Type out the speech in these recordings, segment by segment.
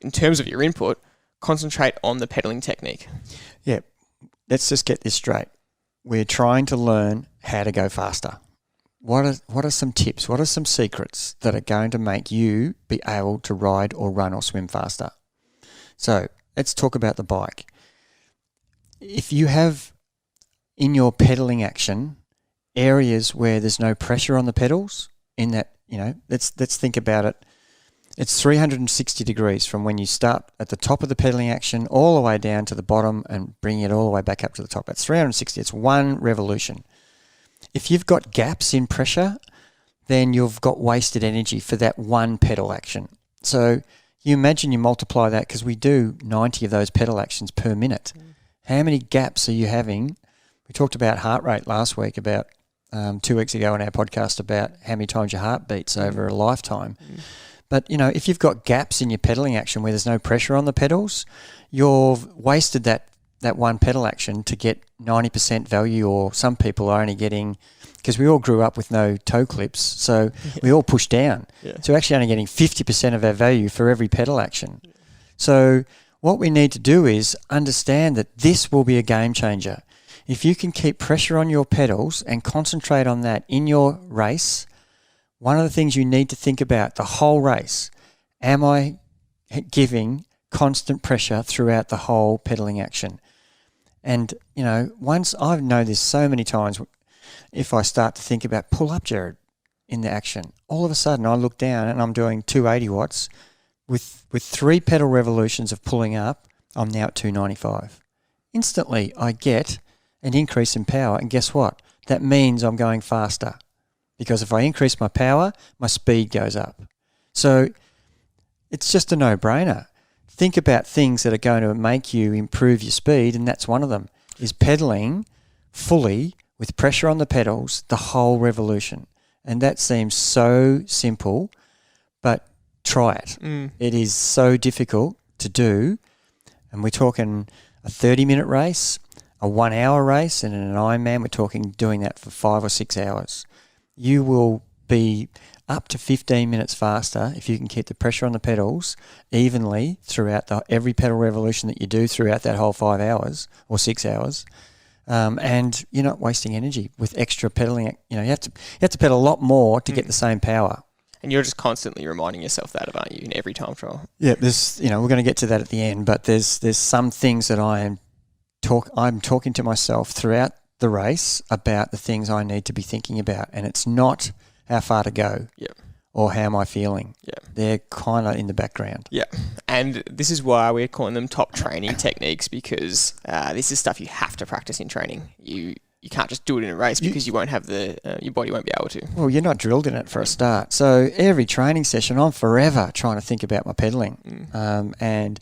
in terms of your input, concentrate on the pedaling technique. Yeah, let's just get this straight. We're trying to learn how to go faster. What are some tips? What are some secrets that are going to make you be able to ride or run or swim faster? So let's talk about the bike. If you have in your pedaling action areas where there's no pressure on the pedals, in that, let's think about it. It's 360 degrees from when you start at the top of the pedaling action all the way down to the bottom and bring it all the way back up to the top. That's 360. It's one revolution. If you've got gaps in pressure, then you've got wasted energy for that one pedal action. So you imagine you multiply that, because we do 90 of those pedal actions per minute. How many gaps are you having? We talked about heart rate last week, about 2 weeks ago on our podcast, about how many times your heart beats over a lifetime. But, if you've got gaps in your pedaling action where there's no pressure on the pedals, you've wasted that one pedal action to get 90% value, or some people are only getting, because we all grew up with no toe clips, so we all push down. Yeah. So we're actually only getting 50% of our value for every pedal action. Yeah. So what we need to do is understand that this will be a game changer. If you can keep pressure on your pedals and concentrate on that in your race, one of the things you need to think about the whole race, am I giving constant pressure throughout the whole pedaling action? And, once I know this so many times, if I start to think about pull up, Gerard, in the action, all of a sudden I look down and I'm doing 280 watts. With 3 pedal revolutions of pulling up, I'm now at 295. Instantly I get an increase in power, and guess what? That means I'm going faster, because if I increase my power, my speed goes up. So it's just a no-brainer. Think about things that are going to make you improve your speed, and that's one of them, is pedaling fully with pressure on the pedals the whole revolution. And that seems so simple, but try it. It is so difficult to do, and we're talking a 30-minute race, a 1-hour race, and in an Ironman we're talking doing that for 5 or 6 hours. You will be up to 15 minutes faster if you can keep the pressure on the pedals evenly throughout every pedal revolution that you do throughout that whole 5 hours or 6 hours, and you're not wasting energy with extra pedaling. You have to pedal a lot more to get the same power. And you're just constantly reminding yourself that, aren't you, in every time trial? Yeah, there's we're going to get to that at the end, but there's some things that I'm talking to myself throughout the race about the things I need to be thinking about, and it's not how far to go or how am I feeling. They're kind of in the background. And this is why we're calling them top training techniques, because this is stuff you have to practice in training. You can't just do it in a race, because you won't have your body won't be able to. Well, you're not drilled in it for a start. So every training session, I'm forever trying to think about my pedaling. And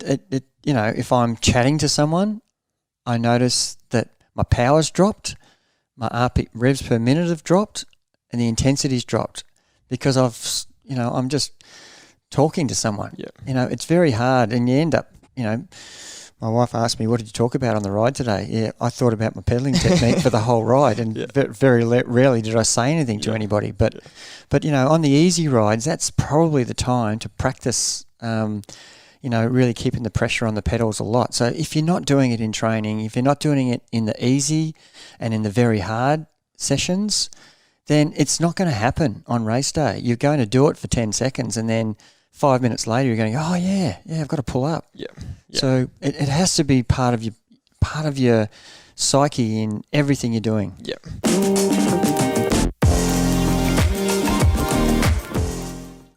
it if I'm chatting to someone, I notice that my power's dropped, my RP revs per minute have dropped, and the intensity's dropped, because I'm just talking to someone. It's very hard, and you end up, my wife asked me, what did you talk about on the ride today? Yeah, I thought about my pedaling technique for the whole ride, and very rarely did I say anything to anybody. But on the easy rides, that's probably the time to practice, really keeping the pressure on the pedals a lot. So if you're not doing it in training, if you're not doing it in the easy and in the very hard sessions, then it's not going to happen on race day. You're going to do it for 10 seconds, and then 5 minutes later, you're going, oh yeah, I've got to pull up. So it has to be part of your psyche in everything you're doing.